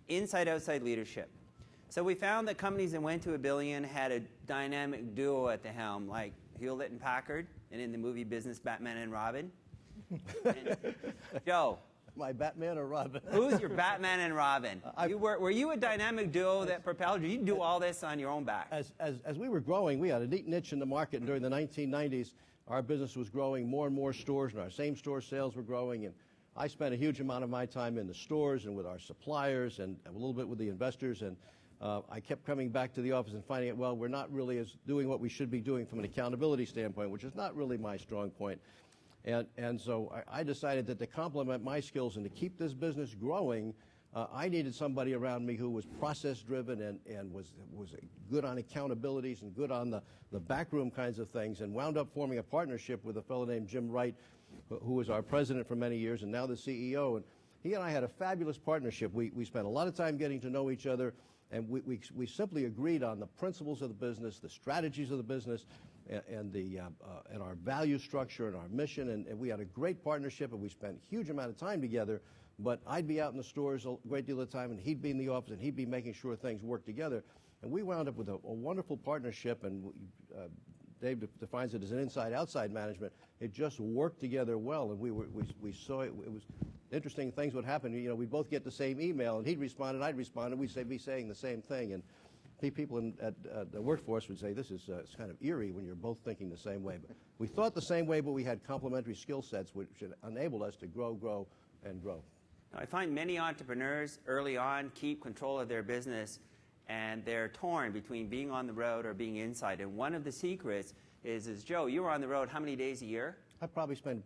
inside-outside leadership. So we found that companies that went to $1 billion had a dynamic duo at the helm, like Hewlett and Packard, and in the movie business, Batman and Robin. And Joe. My Batman or Robin? Who's your Batman and Robin? Were you a dynamic duo that propelled you? You do all this on your own back. As we were growing, we had a neat niche in the market, and during the 1990s, our business was growing, more and more stores, and our same-store sales were growing, and I spent a huge amount of my time in the stores and with our suppliers and a little bit with the investors, and I kept coming back to the office and finding out, well, we're not really doing what we should be doing from an accountability standpoint, which is not really my strong point. And so I decided that to complement my skills and to keep this business growing, I needed somebody around me who was process-driven and was good on accountabilities and good on the backroom kinds of things, and wound up forming a partnership with a fellow named Jim Wright, who was our president for many years and now the CEO. And he and I had a fabulous partnership. We spent a lot of time getting to know each other, and we simply agreed on the principles of the business, the strategies of the business, and our value structure and our mission, and we had a great partnership, and we spent a huge amount of time together. But I'd be out in the stores a great deal of the time, and he'd be in the office, and he'd be making sure things worked together. And we wound up with a wonderful partnership, and Dave defines it as an inside-outside management. It just worked together well, and we saw it. It was interesting. Things would happen. You know, we'd both get the same email, and he'd respond, and I'd respond, and we'd be saying the same thing. And people at the workforce would say, this is it's kind of eerie when you're both thinking the same way. But we thought the same way, but we had complementary skill sets which enabled us to grow, and grow. I find many entrepreneurs early on keep control of their business, and they're torn between being on the road or being inside. And one of the secrets is Joe, you were on the road how many days a year? I probably spend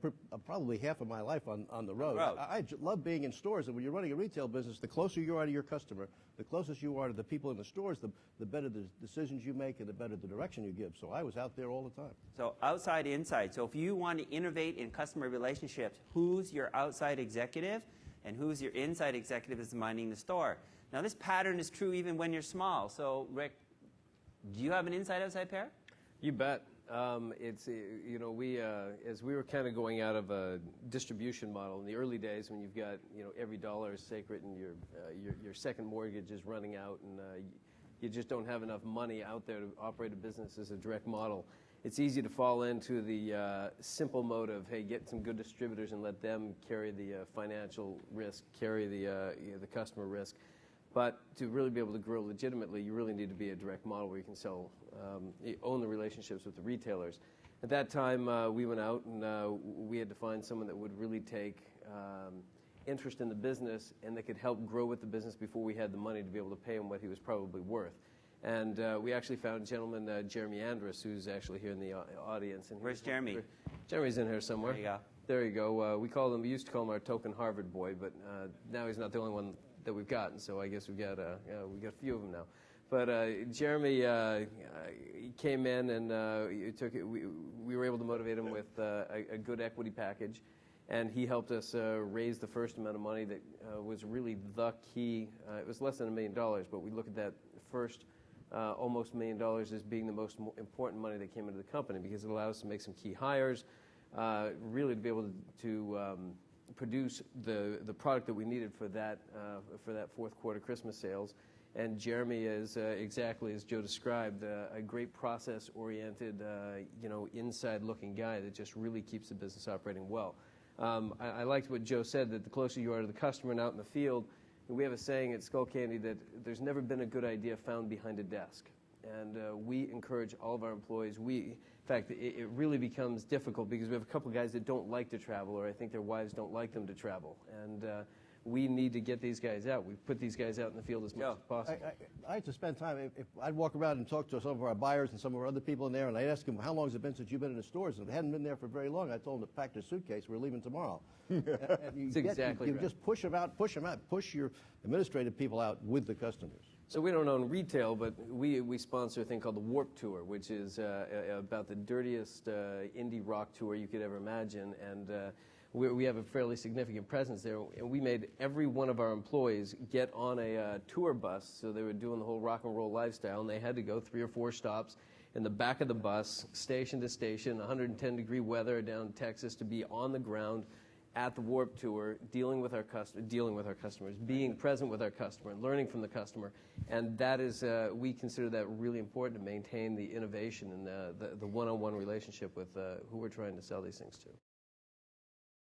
probably half of my life on the road. I love being in stores, and when you're running a retail business, the closer you are to your customer, the closest you are to the people in the stores, the better the decisions you make and the better the direction you give. So I was out there all the time. So outside, inside. So if you want to innovate in customer relationships, who's your outside executive and who's your inside executive is minding the store? Now this pattern is true even when you're small. So Rick, do you have an inside-outside pair? You bet. It's, you know, as we were kind of going out of a distribution model in the early days when you've got, you know, every dollar is sacred and your second mortgage is running out and you just don't have enough money out there to operate a business as a direct model. It's easy to fall into the simple mode of, hey, get some good distributors and let them carry the financial risk, carry the customer risk. But to really be able to grow legitimately, you really need to be a direct model where you can sell, you own the relationships with the retailers. At that time, we went out and we had to find someone that would really take interest in the business and that could help grow with the business before we had the money to be able to pay him what he was probably worth. And we actually found a gentleman, Jeremy Andrus, who's actually here in the audience. And where's Jeremy? Jeremy's in here somewhere. There you go. There you go. We used to call him our token Harvard boy, but now he's not the only one that we've gotten, so I guess we've got a few of them now. But Jeremy came in and we were able to motivate him with a good equity package, and he helped us raise the first amount of money that was really the key. It was less than $1 million, but we look at that first almost $1 million as being the most important money that came into the company because it allowed us to make some key hires, really to be able to produce the product that we needed for that fourth quarter Christmas sales. And Jeremy is exactly as Joe described, a great process-oriented, inside-looking guy that just really keeps the business operating well. I liked what Joe said, that the closer you are to the customer and out in the field, we have a saying at Scull Candy that there's never been a good idea found behind a desk. And we encourage all of our employees. In fact, it really becomes difficult because we have a couple of guys that don't like to travel, or I think their wives don't like them to travel. And we need to get these guys out. We put these guys out in the field as much as possible. I had to spend time. If I'd walk around and talk to some of our buyers and some of our other people in there, and I'd ask them, how long has it been since you've been in the stores? And if they hadn't been there for very long, I told them to pack their suitcase. We're leaving tomorrow. And you just push them out, push your administrative people out with the customers. So we don't own retail, but we sponsor a thing called the Warp Tour, which is about the dirtiest indie rock tour you could ever imagine. And we have a fairly significant presence there. And we made every one of our employees get on a tour bus. So they were doing the whole rock and roll lifestyle, and they had to go 3 or 4 stops in the back of the bus, station to station, 110-degree weather down in Texas, to be on the ground at the Warp Tour, dealing with our customers, being present with our customer, and learning from the customer, and that is we consider that really important to maintain the innovation and the one-on-one relationship with who we're trying to sell these things to.